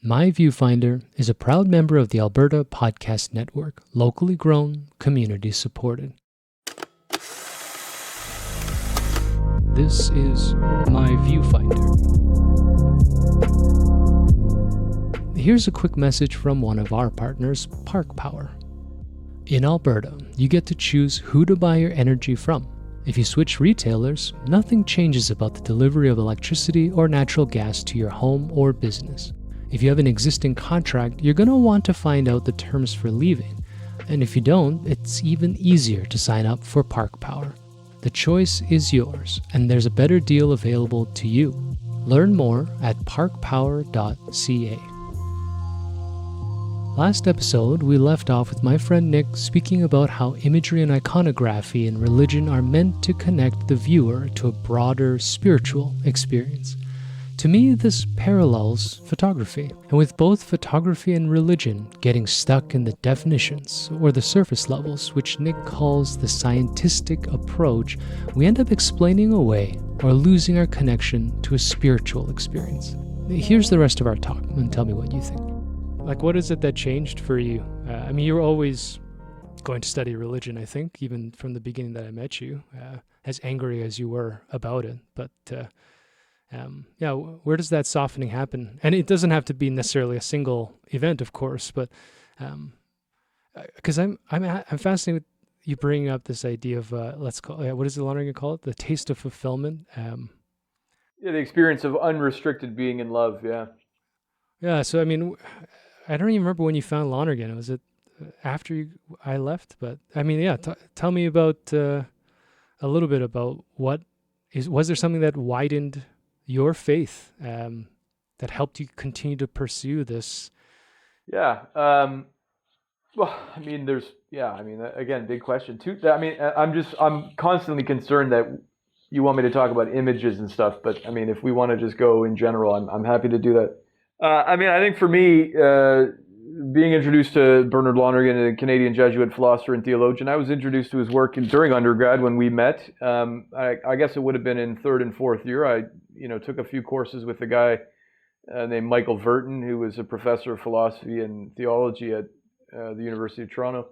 My Viewfinder is a proud member of the Alberta Podcast Network, locally grown, community supported. This is My Viewfinder. Here's a quick message from one of our partners, Park Power. In Alberta, you get to choose who to buy your energy from. If you switch retailers, nothing changes about the delivery of electricity or natural gas to your home or business. If you have an existing contract, you're going to want to find out the terms for leaving. And if you don't, it's even easier to sign up for Park Power. The choice is yours, and there's a better deal available to you. Learn more at parkpower.ca. Last episode, we left off with my friend Nick speaking about how imagery and iconography in religion are meant to connect the viewer to a broader spiritual experience. To me, this parallels photography, and with both photography and religion getting stuck in the definitions or the surface levels, which Nick calls the scientific approach, we end up explaining away or losing our connection to a spiritual experience. Here's the rest of our talk, and tell me what you think. Like, what is it that changed for you? You were always going to study religion, I think, even from the beginning that I met you, as angry as you were about it, but where does that softening happen? And it doesn't have to be necessarily a single event, of course, but because I'm fascinated with you bringing up this idea of what does Lana going to call it? The taste of fulfillment. The experience of unrestricted being in love. Yeah. Yeah. So I don't even remember when you found Lonergan. Was it after I left? But tell me about a little bit about was there something that widened your faith that helped you continue to pursue this? Again, big question too. I'm constantly concerned that you want me to talk about images and stuff, but if we want to just go in general, I'm happy to do that. I think for me, being introduced to Bernard Lonergan, a Canadian Jesuit philosopher and theologian, I was introduced to his work during undergrad when we met. I guess it would have been in third and fourth year. I took a few courses with a guy named Michael Verton, who was a professor of philosophy and theology at the University of Toronto.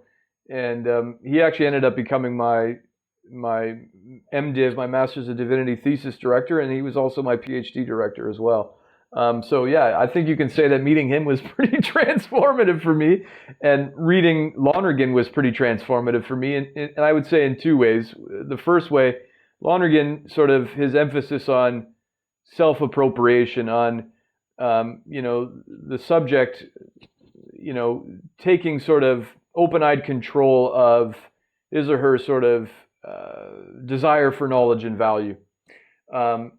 And he actually ended up becoming my MDiv, my Master's of Divinity thesis director, and he was also my PhD director as well. I think you can say that meeting him was pretty transformative for me, and reading Lonergan was pretty transformative for me. And I would say in two ways. The first way, Lonergan, sort of his emphasis on self-appropriation, on, the subject, taking sort of open-eyed control of his or her sort of desire for knowledge and value. And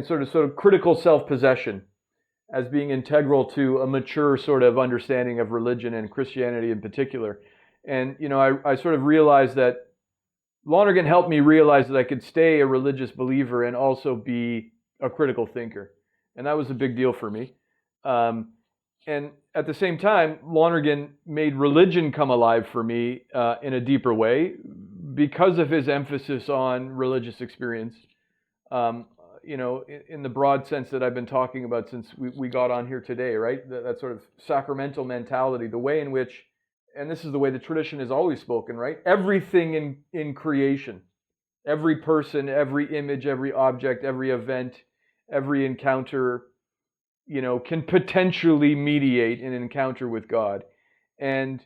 sort of critical self-possession as being integral to a mature sort of understanding of religion and Christianity in particular. And, I sort of realized that Lonergan helped me realize that I could stay a religious believer and also be a critical thinker. And that was a big deal for me. And at the same time, Lonergan made religion come alive for me in a deeper way because of his emphasis on religious experience. In the broad sense that I've been talking about since we got on here today, right? That sort of sacramental mentality, the way in which, and this is the way the tradition has always spoken, right? Everything in creation, every person, every image, every object, every event, every encounter, can potentially mediate an encounter with God. And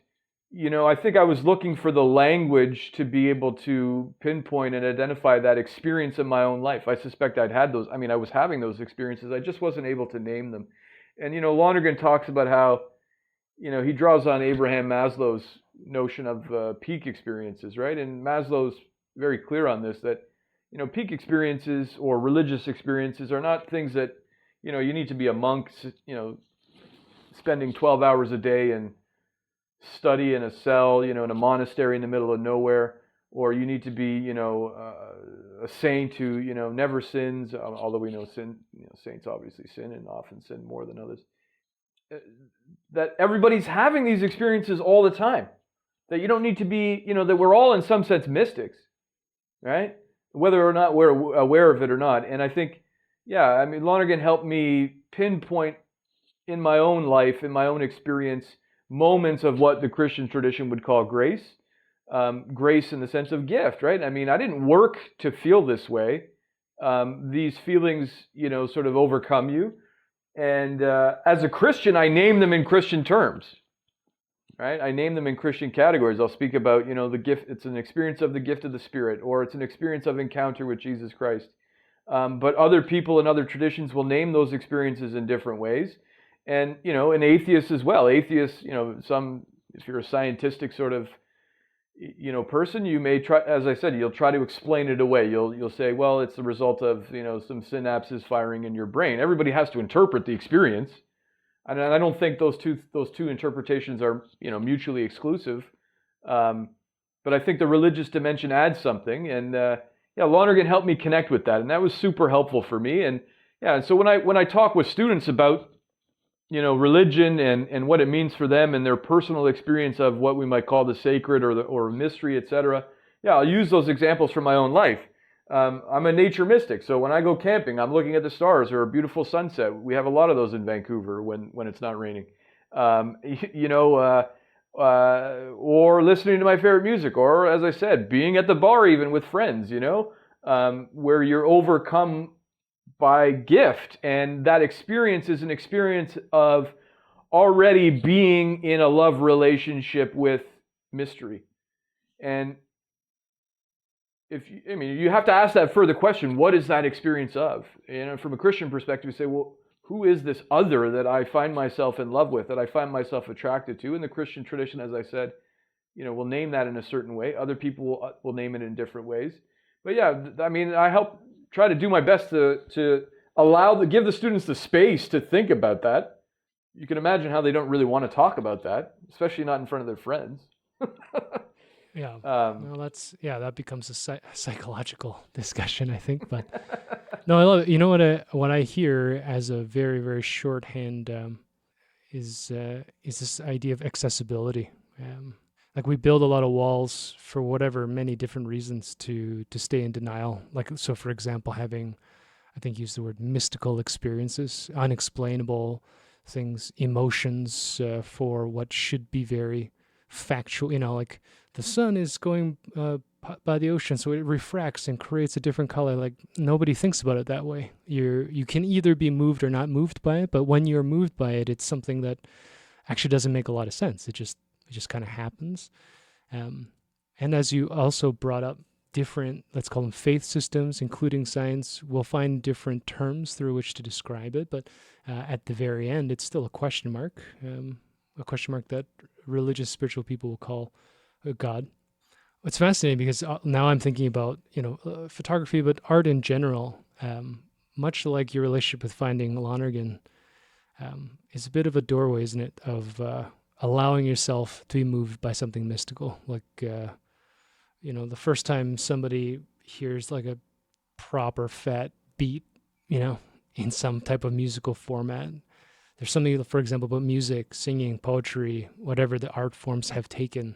I think I was looking for the language to be able to pinpoint and identify that experience in my own life. I suspect I'd had those. I was having those experiences. I just wasn't able to name them. And, Lonergan talks about how, he draws on Abraham Maslow's notion of peak experiences, right? And Maslow's very clear on this, that, peak experiences or religious experiences are not things that, you need to be a monk, spending 12 hours a day and study in a cell, in a monastery in the middle of nowhere, or you need to be, a saint who, never sins, although we know saints obviously sin and often sin more than others. That everybody's having these experiences all the time. That you don't need to be, that we're all in some sense mystics, right? Whether or not we're aware of it or not. And I think, Lonergan helped me pinpoint in my own life, in my own experience, moments of what the Christian tradition would call grace. Grace in the sense of gift, right? I mean, I didn't work to feel this way. These feelings, sort of overcome you. And as a Christian, I name them in Christian terms, right? I name them in Christian categories. I'll speak about, the gift. It's an experience of the gift of the Spirit, or it's an experience of encounter with Jesus Christ. But other people in other traditions will name those experiences in different ways. And, an atheist as well. Atheists, if you're a scientific sort of, person, you may try, as I said, you'll try to explain it away. You'll say, well, it's the result of, some synapses firing in your brain. Everybody has to interpret the experience. And I don't think those two interpretations are, mutually exclusive. But I think the religious dimension adds something. And, Lonergan helped me connect with that. And that was super helpful for me. And so when I talk with students about, religion and what it means for them and their personal experience of what we might call the sacred or mystery, etc. I'll use those examples from my own life. I'm a nature mystic, so when I go camping, I'm looking at the stars or a beautiful sunset. We have a lot of those in Vancouver when it's not raining. Or listening to my favorite music, or as I said, being at the bar even with friends, where you're overcome by gift, and that experience is an experience of already being in a love relationship with mystery. And you have to ask that further question: what is that experience of? From a Christian perspective, you say, well, who is this other that I find myself in love with, that I find myself attracted to? In the Christian tradition, as I said, we'll name that in a certain way. Other people will name it in different ways. But I help try to do my best to give the students the space to think about that. You can imagine how they don't really want to talk about that, especially not in front of their friends. That becomes a psychological discussion, I think. But no, I love it. What I hear as a very, very shorthand is this idea of accessibility. Like we build a lot of walls for whatever many different reasons to stay in denial. Like, so for example, having, I think use the word mystical experiences, unexplainable things, emotions for what should be very factual, like the sun is going by the ocean, so it refracts and creates a different color. Like nobody thinks about it that way. You can either be moved or not moved by it, but when you're moved by it, it's something that actually doesn't make a lot of sense. It just kind of happens. And as you also brought up, different, let's call them faith systems, including science, will find different terms through which to describe it. But at the very end, it's still a question mark that religious, spiritual people will call God. It's fascinating because now I'm thinking about, photography, but art in general, much like your relationship with finding Lonergan, is a bit of a doorway, isn't it, of allowing yourself to be moved by something mystical. Like, the first time somebody hears like a proper fat beat, in some type of musical format, there's something, for example, about music, singing, poetry, whatever the art forms have taken,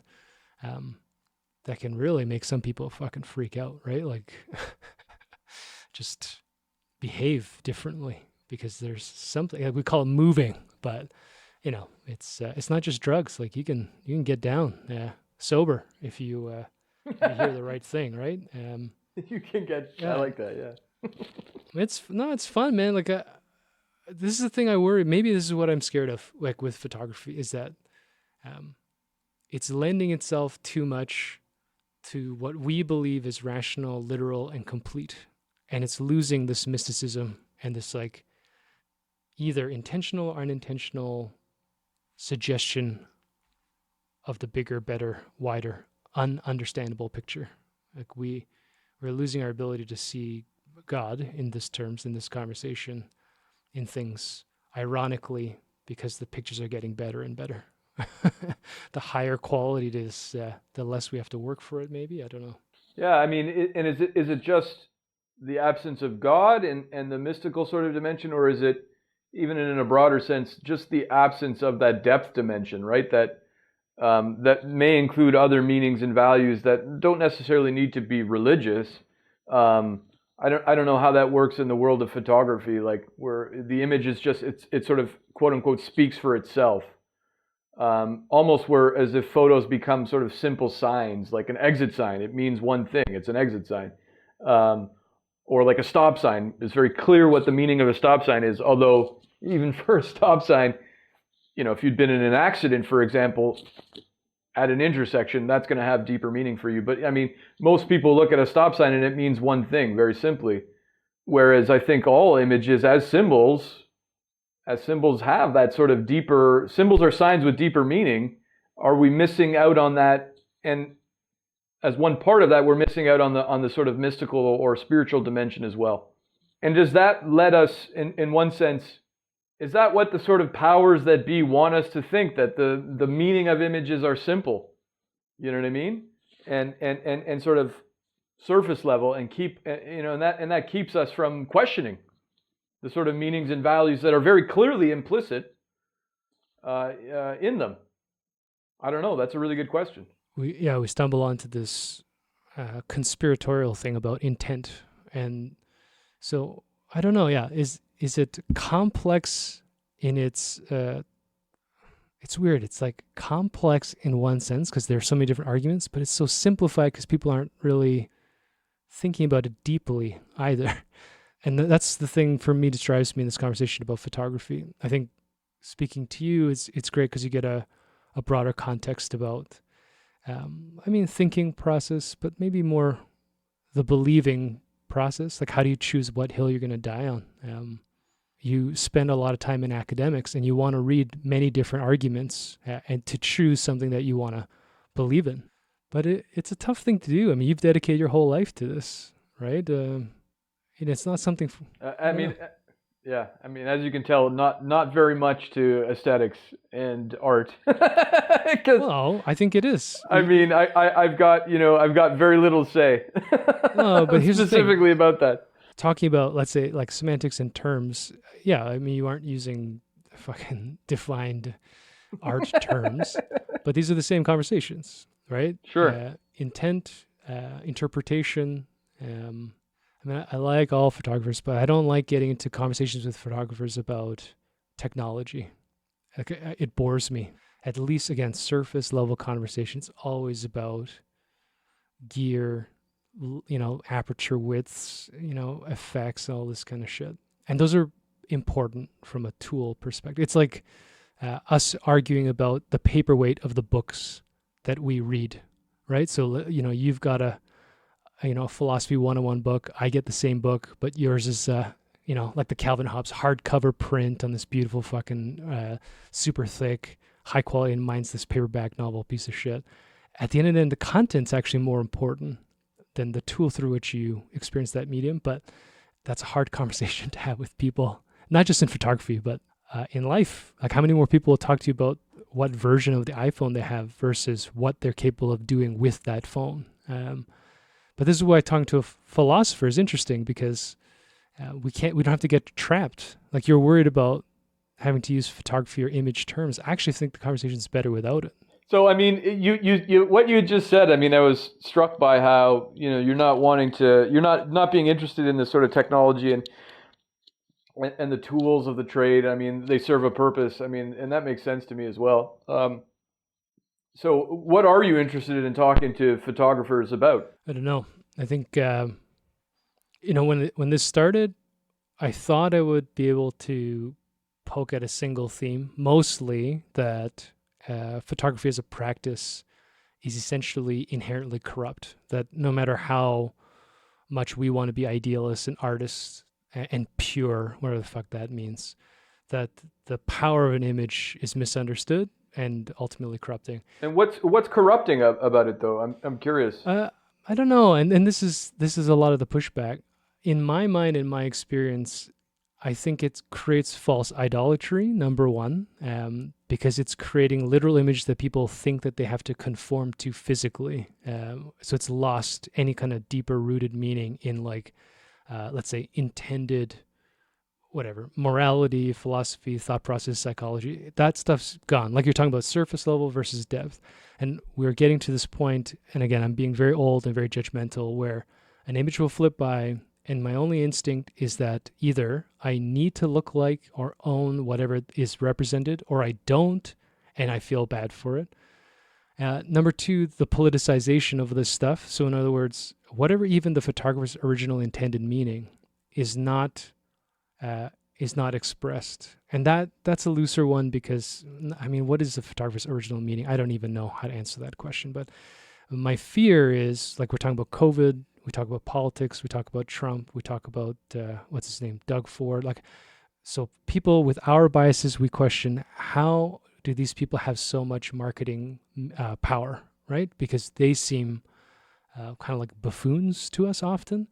that can really make some people fucking freak out, right? Like, just behave differently because there's something, like we call it moving, but it's not just drugs. Like you can get down sober if you hear the right thing, right? You can get. I like that. Yeah. It's fun, man. Like this is the thing I worry. Maybe this is what I'm scared of. Like with photography, is that it's lending itself too much to what we believe is rational, literal, and complete, and it's losing this mysticism and this like either intentional or unintentional suggestion of the bigger, better, wider, ununderstandable picture. Like we're losing our ability to see God in this conversation, in things, ironically, because the pictures are getting better and better. The higher quality it is, the less we have to work for it, maybe. I don't know. Yeah, I mean, is it just the absence of God and the mystical sort of dimension, or is it, even in a broader sense, just the absence of that depth dimension, right? That may include other meanings and values that don't necessarily need to be religious. I don't know how that works in the world of photography, like where the image is just it sort of quote unquote speaks for itself. Almost where as if photos become sort of simple signs, like an exit sign. It means one thing. It's an exit sign. Or like a stop sign. It's very clear what the meaning of a stop sign is. Although even for a stop sign, if you'd been in an accident, for example, at an intersection, that's going to have deeper meaning for you. But I mean, most people look at a stop sign and it means one thing, very simply. Whereas I think all images as symbols have that sort of deeper, symbols are signs with deeper meaning. Are we missing out on that? And as one part of that, we're missing out on the sort of mystical or spiritual dimension as well. And does that let us, in one sense, is that what the sort of powers that be want us to think, that the meaning of images are simple? You know what I mean? And sort of surface level, and that keeps us from questioning the sort of meanings and values that are very clearly implicit in them. I don't know. That's a really good question. We stumble onto this conspiratorial thing about intent, and so I don't know. Yeah, is it complex in its? It's weird. It's like complex in one sense because there are so many different arguments, but it's so simplified because people aren't really thinking about it deeply either. And that's the thing for me that drives me in this conversation about photography. I think speaking to you, it's great because you get a broader context about, thinking process, but maybe more the believing process. Like, how do you choose what hill you're going to die on? You spend a lot of time in academics and you want to read many different arguments and to choose something that you want to believe in. But it's a tough thing to do. I mean, you've dedicated your whole life to this, right? And it's not something. As you can tell, not very much to aesthetics and art. Well, I think it is. I mean, I've got very little to say. No, but here's specifically the thing. About that. Talking about, let's say, like semantics and terms. Yeah, I mean, you aren't using fucking defined art terms, but these are the same conversations, right? Sure. Intent, interpretation. I like all photographers, but I don't like getting into conversations with photographers about technology. It bores me. At least, again, surface level conversations, always about gear, aperture widths, effects, all this kind of shit. And those are important from a tool perspective. It's like us arguing about the paperweight of the books that we read, right? So, you've got a philosophy 101 book. I get the same book, but yours is, like the Calvin Hobbes hardcover print on this beautiful fucking super thick, high quality, and mine's this paperback novel piece of shit. At the end of the day, the content's actually more important than the tool through which you experience that medium. But that's a hard conversation to have with people, not just in photography, but in life. Like, how many more people will talk to you about what version of the iPhone they have versus what they're capable of doing with that phone? But this is why talking to a philosopher is interesting, because we don't have to get trapped. Like, you're worried about having to use photography or image terms. I actually think the conversation is better without it. So, I mean, you what you just said, I mean, I was struck by how, you're not being interested in this sort of technology and the tools of the trade. I mean, they serve a purpose. I mean, and that makes sense to me as well. So what are you interested in talking to photographers about? I don't know. I think, when this started, I thought I would be able to poke at a single theme, mostly that photography as a practice is essentially inherently corrupt, that no matter how much we want to be idealists and artists and pure, whatever the fuck that means, that the power of an image is misunderstood and ultimately corrupting. And what's corrupting about it, though? I'm curious. I don't know, and this is a lot of the pushback. In my mind, in my experience, I think it creates false idolatry, number one, because it's creating literal image that people think that they have to conform to physically. So it's lost any kind of deeper rooted meaning in, like, let's say, intended, whatever, morality, philosophy, thought process, psychology. That stuff's gone. Like, you're talking about surface level versus depth. And we're getting to this point, and again, I'm being very old and very judgmental, where an image will flip by And my only instinct is that either I need to look like or own whatever is represented, or I don't, and I feel bad for it. Number two, the politicization of this stuff. So in other words, whatever even the photographer's original intended meaning is not expressed. And that's a looser one because, I mean, what is the photographer's original meaning? I don't even know how to answer that question. But my fear is, like, we're talking about COVID, we talk about politics, we talk about Trump, we talk about, what's his name, Doug Ford. Like, so people with our biases, we question, how do these people have so much marketing power, right? Because they seem kind of like buffoons to us often.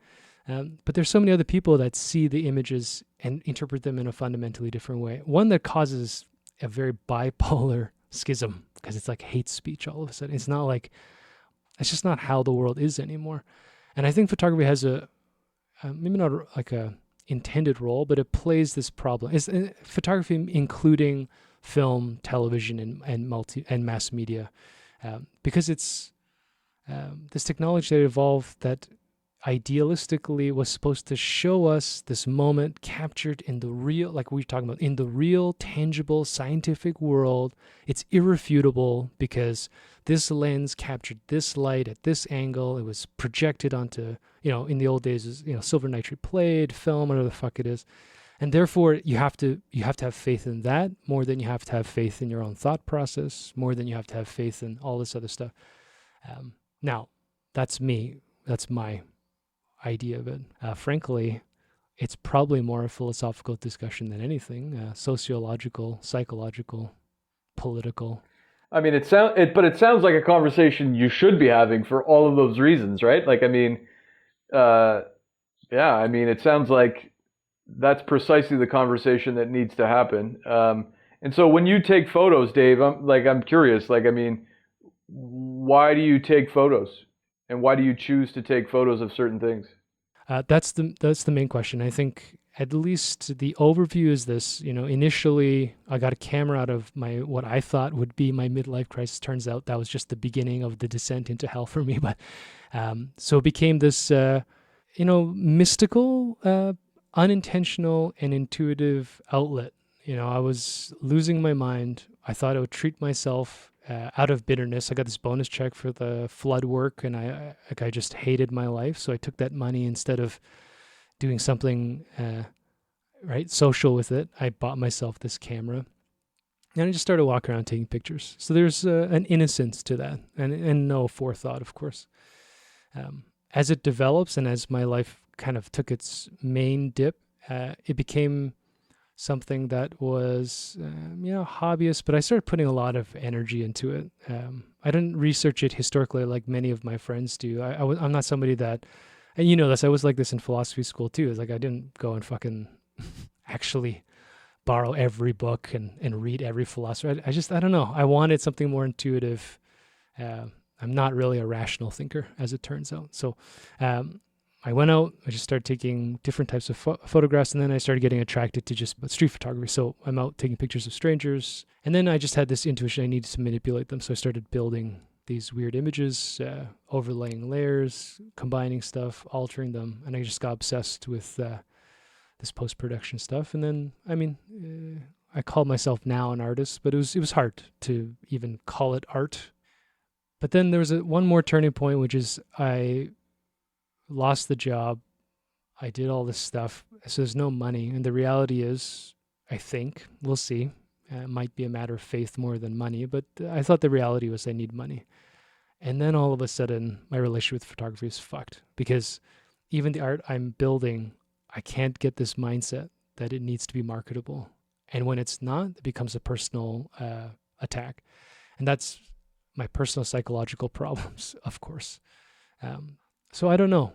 But there's so many other people that see the images and interpret them in a fundamentally different way. One that causes a very bipolar schism, because it's like hate speech all of a sudden. It's not like, it's just not how the world is anymore. And I think photography has maybe not like a intended role, but it plays this problem. It's photography, including film, television, and mass media, because it's this technology that evolved that idealistically was supposed to show us this moment captured in the real, like we were talking about, in the real, tangible, scientific world. It's irrefutable because this lens captured this light at this angle. It was projected onto, in the old days, is silver nitrate plate, film, whatever the fuck it is. And therefore, you have to have faith in that more than you have to have faith in your own thought process, more than you have to have faith in all this other stuff. Now, that's me. That's my idea of it. Frankly, it's probably more a philosophical discussion than anything, sociological, psychological, political. I mean, it sounds like a conversation you should be having for all of those reasons, right? Like, I mean, yeah, I mean, it sounds like that's precisely the conversation that needs to happen. And so when you take photos, Dave, I'm curious, like, I mean, why do you take photos? And why do you choose to take photos of certain things? That's the main question. I think at least the overview is this. Initially I got a camera out of what I thought would be my midlife crisis. Turns out that was just the beginning of the descent into hell for me. But so it became this, mystical, unintentional, and intuitive outlet. I was losing my mind. I thought I would treat myself out of bitterness. I got this bonus check for the flood work, and I just hated my life. So I took that money, instead of doing something social with it, I bought myself this camera, and I just started walking around taking pictures. So there's an innocence to that, and no forethought, of course. As it develops, and as my life kind of took its main dip, it became something that was, hobbyist, but I started putting a lot of energy into it. I didn't research it historically like many of my friends do. I'm not somebody that, and you know this, I was like this in philosophy school too. It's like I didn't go and fucking actually borrow every book and read every philosopher. I don't know. I wanted something more intuitive. I'm not really a rational thinker, as it turns out. So I went out, I just started taking different types of photographs, and then I started getting attracted to just street photography. So I'm out taking pictures of strangers, and then I just had this intuition I needed to manipulate them. So I started building these weird images, overlaying layers, combining stuff, altering them, and I just got obsessed with this post-production stuff. And then, I call myself now an artist, but it was hard to even call it art. But then there was one more turning point, which is I lost the job. I did all this stuff. So there's no money. And the reality is, I think, we'll see. It might be a matter of faith more than money, but I thought the reality was I need money. And then all of a sudden, my relationship with photography is fucked, because even the art I'm building, I can't get this mindset that it needs to be marketable. And when it's not, it becomes a personal attack. And that's my personal psychological problems, of course. So I don't know.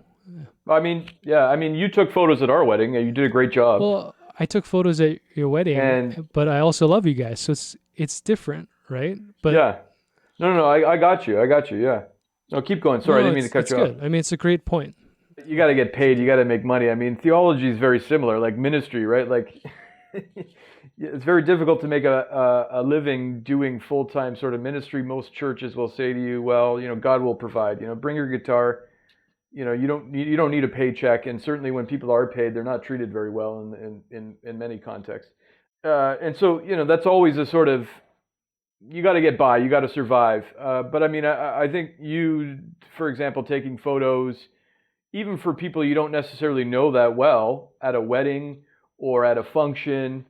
I mean, yeah, you took photos at our wedding, and you did a great job. Well, I took photos at your wedding, but I also love you guys, so it's different, right? But yeah, no, I got you, yeah. No, keep going. Sorry, I didn't mean to cut you off. Good. It's a great point. You got to get paid. You got to make money. Theology is very similar, like ministry, right? Like, it's very difficult to make a living doing full-time sort of ministry. Most churches will say to you, well, God will provide. Bring your guitar. you don't need a paycheck, and certainly when people are paid, they're not treated very well in many contexts. And so that's always a sort of, you got to get by, you got to survive. But I mean, I think you, for example, taking photos, even for people you don't necessarily know that well, at a wedding or at a function,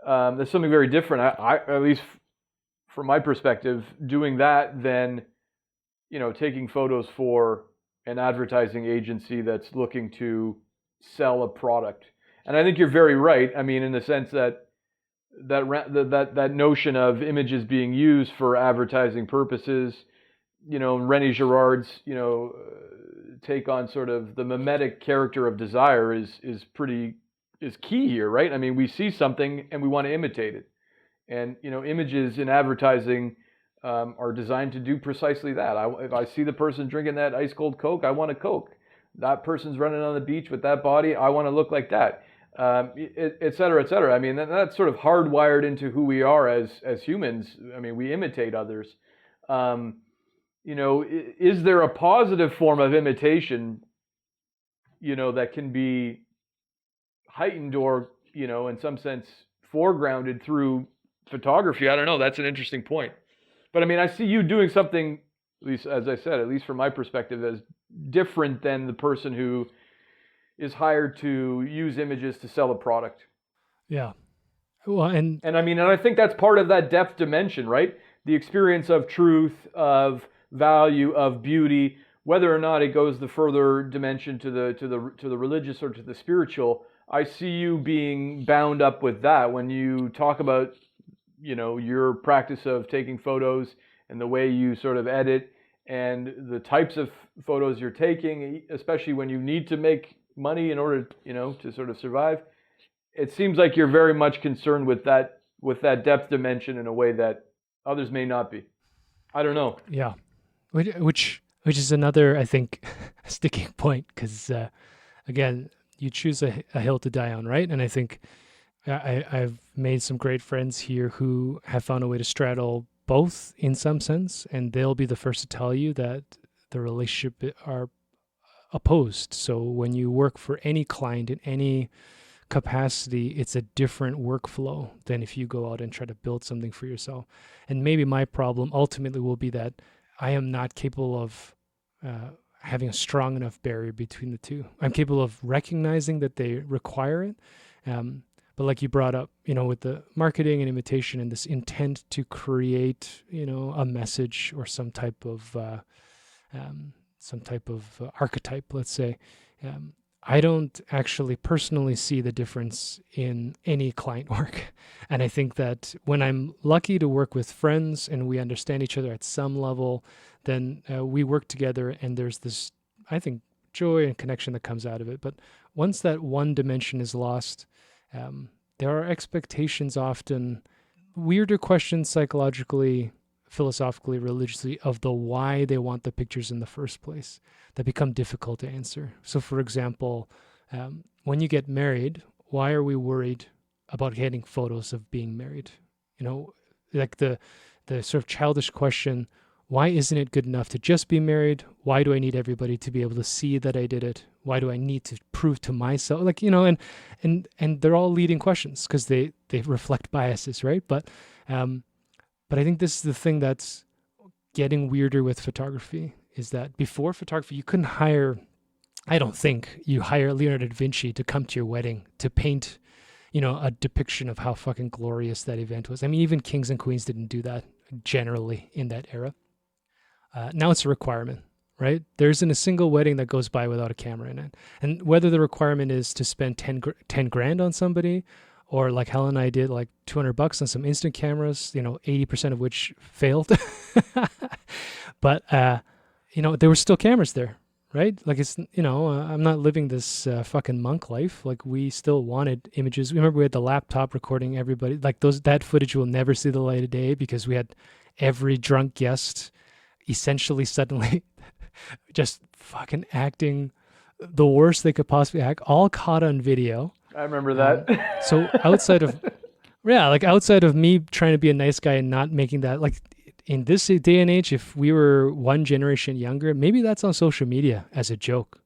that's something very different. I at least from my perspective, doing that than taking photos for an advertising agency that's looking to sell a product. And I think you're very right. I mean, in the sense that that notion of images being used for advertising purposes, René Girard's, take on sort of the mimetic character of desire is key here, right? I mean, we see something and we want to imitate it. And, images in advertising are designed to do precisely that. If I see the person drinking that ice cold Coke, I want a Coke. That person's running on the beach with that body, I want to look like that. Et cetera, et cetera. I mean, that's sort of hardwired into who we are as humans. I mean, we imitate others. Is there a positive form of imitation, that can be heightened or, in some sense foregrounded through photography? I don't know. That's an interesting point. But I mean, I see you doing something, at least, as I said, at least from my perspective, as different than the person who is hired to use images to sell a product. Yeah. Well, and I mean, and I think that's part of that depth dimension, right? The experience of truth, of value, of beauty, whether or not it goes the further dimension to the religious or to the spiritual. I see you being bound up with that when you talk about, your practice of taking photos and the way you sort of edit and the types of photos you're taking, especially when you need to make money in order, to sort of survive. It seems like you're very much concerned with that depth dimension in a way that others may not be. I don't know. Yeah, which is another, I think, sticking point, because again, you choose a hill to die on, right? And I think I've made some great friends here who have found a way to straddle both in some sense, and they'll be the first to tell you that the relationship are opposed. So when you work for any client in any capacity, it's a different workflow than if you go out and try to build something for yourself. And maybe my problem ultimately will be that I am not capable of having a strong enough barrier between the two. I'm capable of recognizing that they require it. But like you brought up, with the marketing and imitation and this intent to create, a message or some type of archetype, let's say, I don't actually personally see the difference in any client work. And I think that when I'm lucky to work with friends and we understand each other at some level, then we work together and there's this, I think, joy and connection that comes out of it. But once that one dimension is lost, there are expectations, often weirder questions psychologically, philosophically, religiously, of the why they want the pictures in the first place that become difficult to answer. So for example, when you get married, why are we worried about getting photos of being married? Like the sort of childish question, why isn't it good enough to just be married? Why do I need everybody to be able to see that I did it? Why do I need to prove to myself? And they're all leading questions because they reflect biases, right? But I think this is the thing that's getting weirder with photography, is that before photography, you couldn't hire, I don't think you hire Leonardo da Vinci to come to your wedding to paint, a depiction of how fucking glorious that event was. I mean, even kings and queens didn't do that generally in that era. Now it's a requirement, right? There isn't a single wedding that goes by without a camera in it. And whether the requirement is to spend 10 grand on somebody, or like Helen and I did, like $200 on some instant cameras, 80% of which failed. But, there were still cameras there, right? Like it's, I'm not living this fucking monk life. Like we still wanted images. Remember we had the laptop recording everybody. Like that footage will never see the light of day because we had every drunk guest essentially suddenly just fucking acting the worst they could possibly act, all caught on video. I remember that. So outside of me trying to be a nice guy and not making that, like in this day and age, if we were one generation younger, maybe that's on social media as a joke.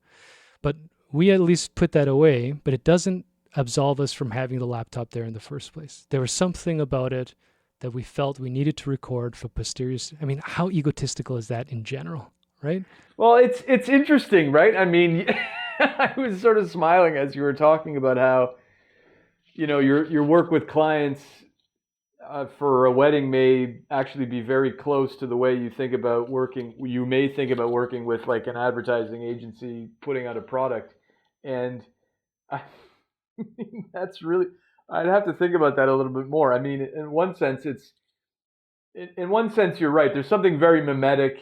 But we at least put that away, but it doesn't absolve us from having the laptop there in the first place. There was something about it that we felt we needed to record for posteriors. I mean, how egotistical is that in general, right? Well, it's interesting, right? I mean, I was sort of smiling as you were talking about how, your work with clients for a wedding may actually be very close to the way you think about working. You may think about working with like an advertising agency putting out a product, and I mean, that's really. I'd have to think about that a little bit more. I mean, in one sense, you're right. There's something very mimetic,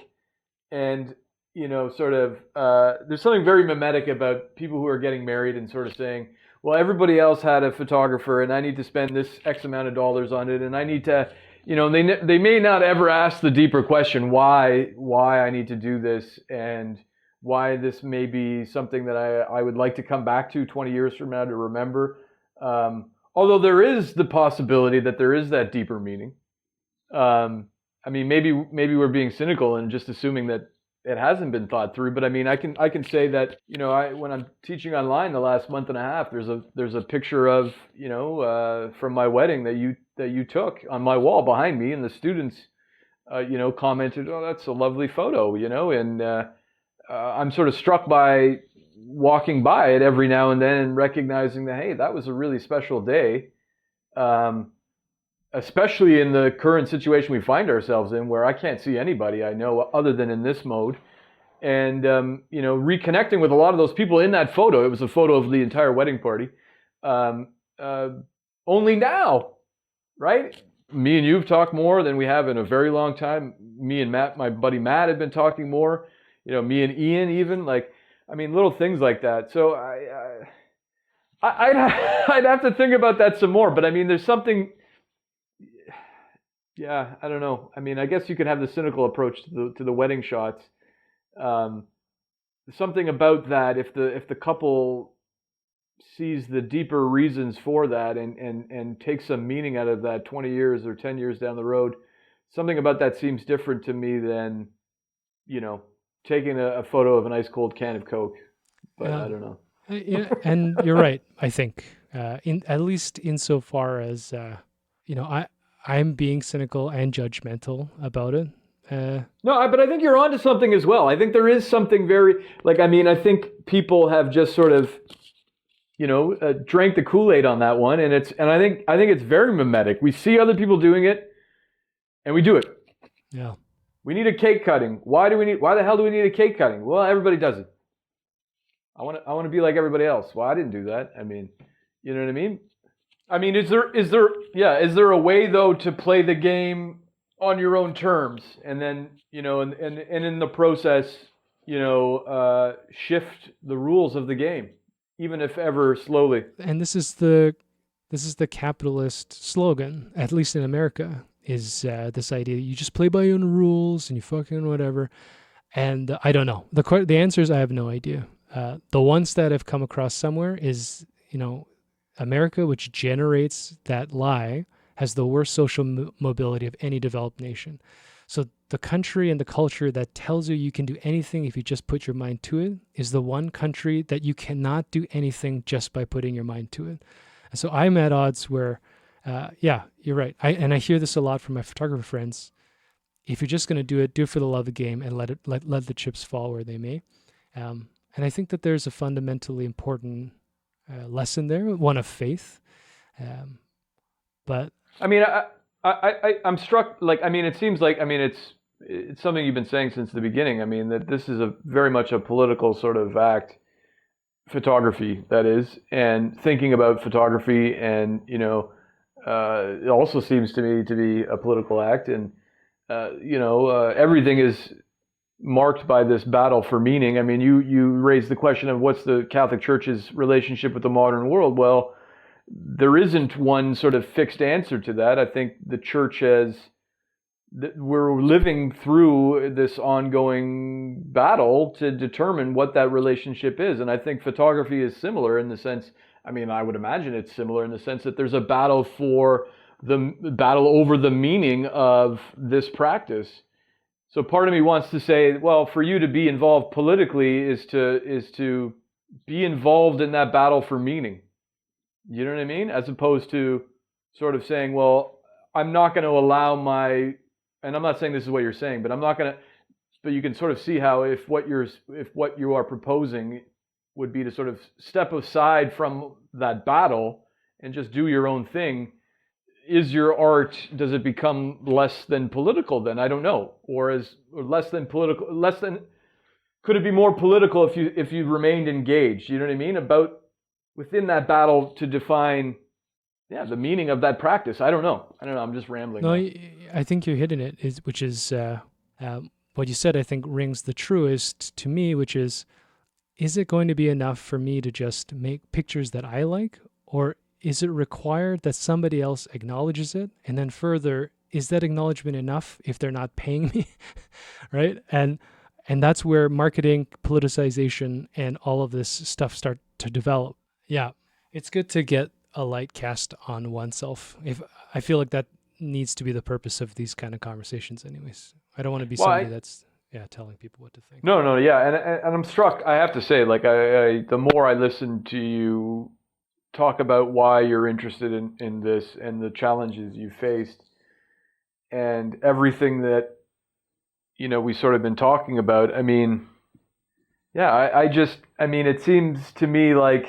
and there's something very mimetic about people who are getting married and sort of saying, well, everybody else had a photographer, and I need to spend this X amount of dollars on it, and I need to, they may not ever ask the deeper question, why I need to do this, and why this may be something that I would like to come back to 20 years from now to remember. Although there is the possibility that there is that deeper meaning. I mean, maybe we're being cynical and just assuming that it hasn't been thought through. But I mean, I can say that when I'm teaching online the last month and a half, there's a picture of from my wedding that you took on my wall behind me, and the students commented, "Oh, that's a lovely photo," and I'm sort of struck by walking by it every now and then and recognizing that, hey, that was a really special day. Especially in the current situation we find ourselves in, where I can't see anybody I know other than in this mode. And, reconnecting with a lot of those people in that photo. It was a photo of the entire wedding party. Only now, right? Me and you've talked more than we have in a very long time. Me and Matt, my buddy Matt, have been talking more. Me and Ian even. Little things like that. So I'd have to think about that some more. But I mean, there's something... Yeah, I don't know. I mean, I guess you could have the cynical approach to the wedding shots. Something about that, if the couple sees the deeper reasons for that and takes some meaning out of that 20 years or 10 years down the road, something about that seems different to me than, taking a photo of an ice cold can of Coke. But I don't know. Yeah, and you're right, I think, at least insofar as, I'm being cynical and judgmental about it. No, but I think you're onto something as well. I think there is something very, I think people have just sort of, drank the Kool-Aid on that one, and I think it's very mimetic. We see other people doing it, and we do it. Yeah. We need a cake cutting. Why the hell do we need a cake cutting? Well, everybody does it. I want to be like everybody else. Well, I didn't do that. I mean, you know what I mean? I mean, is there a way though to play the game on your own terms, and then and in the process, shift the rules of the game, even if ever slowly. And this is the capitalist slogan, at least in America, is this idea you just play by your own rules and you fucking whatever. And I don't know. The answer is I have no idea. The ones that I've come across somewhere is America, which generates that lie, has the worst social mobility of any developed nation. So the country and the culture that tells you can do anything if you just put your mind to it is the one country that you cannot do anything just by putting your mind to it. And so I'm at odds where, you're right. I hear this a lot from my photographer friends. If you're just going to do it for the love of the game and let the chips fall where they may. And I think that there's a fundamentally important lesson there, one of faith. But I mean, I'm struck. It seems like it's something you've been saying since the beginning. I mean, that this is very much a political sort of act, photography, that is, and thinking about photography, and it also seems to me to be a political act, and everything is marked by this battle for meaning. I mean, you raised the question of what's the Catholic Church's relationship with the modern world. Well, there isn't one sort of fixed answer to that. I think the church we're living through this ongoing battle to determine what that relationship is. And I think photography is similar in the sense, I would imagine it's similar in the sense that there's a battle over the meaning of this practice. So part of me wants to say, well, for you to be involved politically is to be involved in that battle for meaning. You know what I mean? As opposed to sort of saying, well, I'm not going to allow my, and I'm not saying this is what you're saying, but I'm not going to, but you can sort of see how if what you are proposing would be to sort of step aside from that battle and just do your own thing, is your art, does it become less than political then? I don't know. Or less than political, could it be more political if you remained engaged? You know what I mean? About within that battle to define, the meaning of that practice. I don't know. I'm just rambling. No, now. I think you're hitting it, which is what you said, I think rings the truest to me, which is it going to be enough for me to just make pictures that I like? Or is it required that somebody else acknowledges it? And then further, is that acknowledgement enough if they're not paying me? Right? And that's where marketing, politicization, and all of this stuff start to develop. Yeah. It's good to get a light cast on oneself. If I feel like that needs to be the purpose of these kind of conversations anyways. I don't want to be somebody that's telling people what to think. No, yeah, and I'm struck. I have to say, like, I the more I listen to you talk about why you're interested in this and the challenges you faced, and everything that we sort of been talking about. I mean, I mean, it seems to me like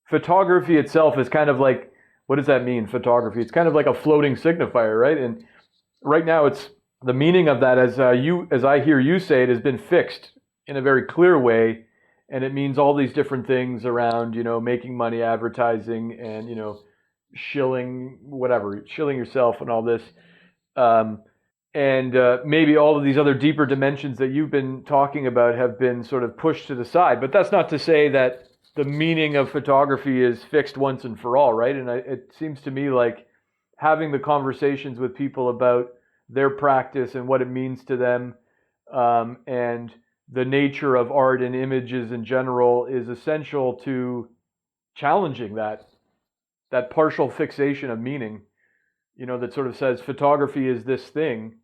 photography itself is kind of like, what does that mean? Photography. It's kind of like a floating signifier, right? And right now, it's the meaning of that, as I hear you say it, has been fixed in a very clear way, and it means all these different things around, making money, advertising, and shilling yourself, and all this, and maybe all of these other deeper dimensions that you've been talking about have been sort of pushed to the side. But that's not to say that the meaning of photography is fixed once and for all, right? And it seems to me like having the conversations with people about their practice and what it means to them, and the nature of art and images in general is essential to challenging that partial fixation of meaning, that sort of says photography is this thing,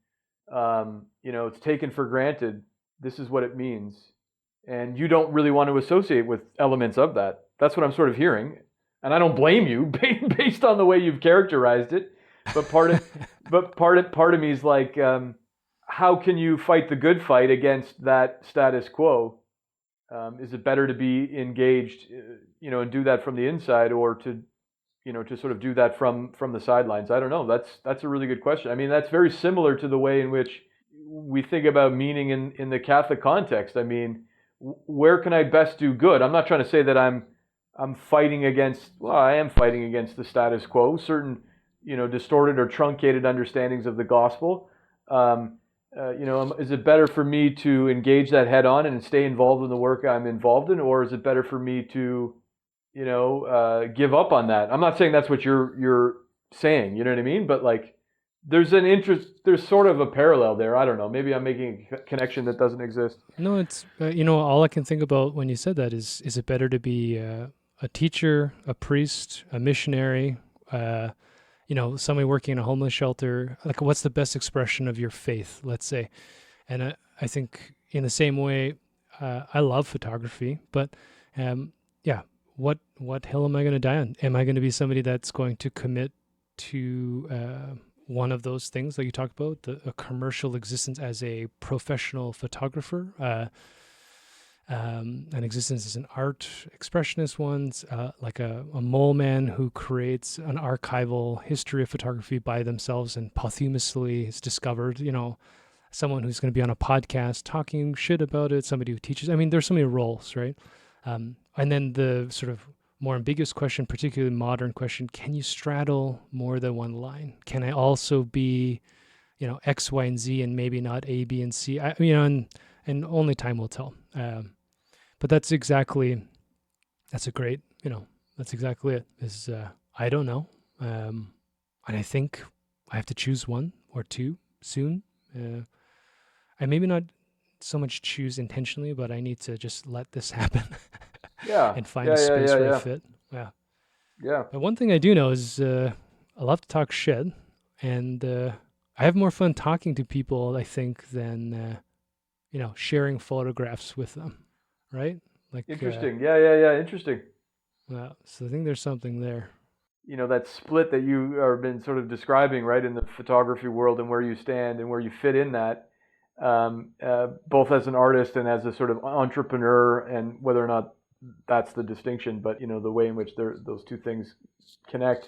it's taken for granted. This is what it means. And you don't really want to associate with elements of that. That's what I'm sort of hearing. And I don't blame you based on the way you've characterized it. But part of me is like, how can you fight the good fight against that status quo? Is it better to be engaged, and do that from the inside, or to sort of do that from the sidelines? I don't know. That's a really good question. I mean, that's very similar to the way in which we think about meaning in the Catholic context. I mean, where can I best do good? I'm not trying to say that I'm fighting against. Well, I am fighting against the status quo. Certain distorted or truncated understandings of the gospel. Is it better for me to engage that head on and stay involved in the work I'm involved in, or is it better for me to, give up on that? I'm not saying that's what you're saying. You know what I mean? But like, there's an interest. There's sort of a parallel there. I don't know. Maybe I'm making a connection that doesn't exist. No, it's all I can think about when you said that is it better to be a teacher, a priest, a missionary, somebody working in a homeless shelter? Like, what's the best expression of your faith, let's say? And I think in the same way, I love photography, but what hill am I going to die on? Am I going to be somebody that's going to commit to one of those things like you talked about, a commercial existence as a professional photographer, an existence as an art expressionist ones, like a mole man who creates an archival history of photography by themselves and posthumously is discovered, someone who's going to be on a podcast talking shit about it, somebody who teaches. I mean, there's so many roles, right? And then the sort of more ambiguous question, particularly modern question, can you straddle more than one line? Can I also be, X, Y, and Z and maybe not A, B, and C? And only time will tell. But that's exactly it. I don't know. And I think I have to choose one or two soon. I maybe not so much choose intentionally, but I need to just let this happen. And find a space where I fit. Yeah. But one thing I do know is I love to talk shit, and I have more fun talking to people, I think, than sharing photographs with them, right? Like Interesting. Yeah. Interesting. so I think there's something there. That split that you have been sort of describing, right, in the photography world and where you stand and where you fit in that, both as an artist and as a sort of entrepreneur, and whether or not that's the distinction, but the way in which those two things connect.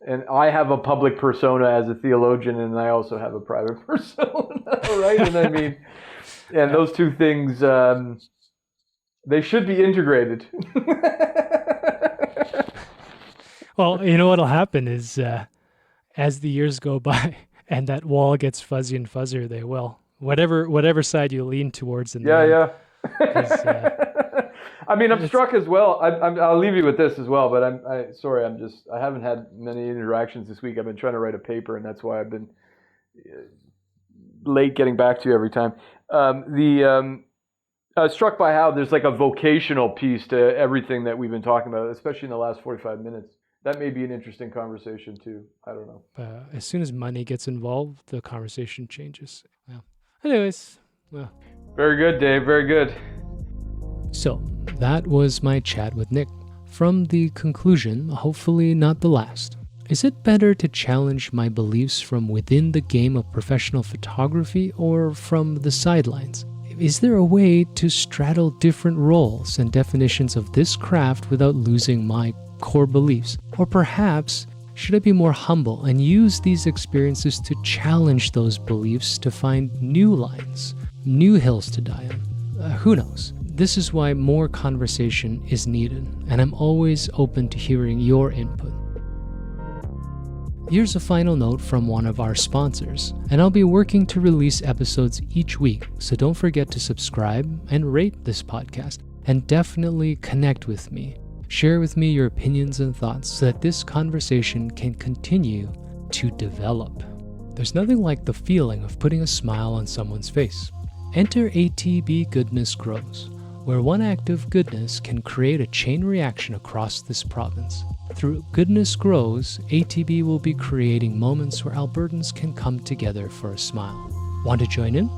And I have a public persona as a theologian, and I also have a private persona, right? And I mean, and those two things, they should be integrated. Well, what'll happen is as the years go by and that wall gets fuzzy and fuzzier, they will. Whatever side you lean towards. Yeah. I mean, I'm struck as well. I'll leave you with this as well, but I haven't had many interactions this week. I've been trying to write a paper, and that's why I've been late getting back to you every time. Struck by how there's like a vocational piece to everything that we've been talking about, especially in the last 45 minutes. That may be an interesting conversation too. I don't know. As soon as money gets involved, the conversation changes. Well, anyways, very good, Dave. Very good. So that was my chat with Nick. From the conclusion, hopefully not the last. Is it better to challenge my beliefs from within the game of professional photography or from the sidelines? Is there a way to straddle different roles and definitions of this craft without losing my core beliefs? Or perhaps, should I be more humble and use these experiences to challenge those beliefs to find new lines, new hills to die on? Who knows? This is why more conversation is needed, and I'm always open to hearing your input. Here's a final note from one of our sponsors, and I'll be working to release episodes each week, so don't forget to subscribe and rate this podcast, and definitely connect with me. Share with me your opinions and thoughts so that this conversation can continue to develop. There's nothing like the feeling of putting a smile on someone's face. Enter ATB Goodness Grows, where one act of goodness can create a chain reaction across this province. Through Goodness Grows, ATB will be creating moments where Albertans can come together for a smile. Want to join in?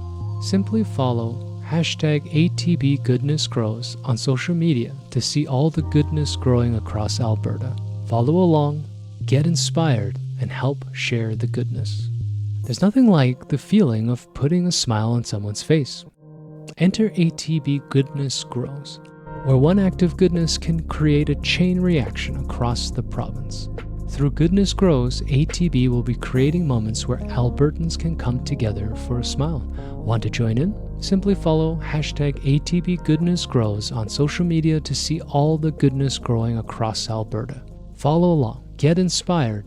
Simply follow #ATB Goodness Grows on social media to see all the goodness growing across Alberta. Follow along, get inspired, and help share the goodness. There's nothing like the feeling of putting a smile on someone's face. Enter ATB Goodness Grows, where one act of goodness can create a chain reaction across the province. Through Goodness Grows, ATB will be creating moments where Albertans can come together for a smile. Want to join in? Simply follow #ATB Goodness Grows on social media to see all the goodness growing across Alberta. Follow along, get inspired,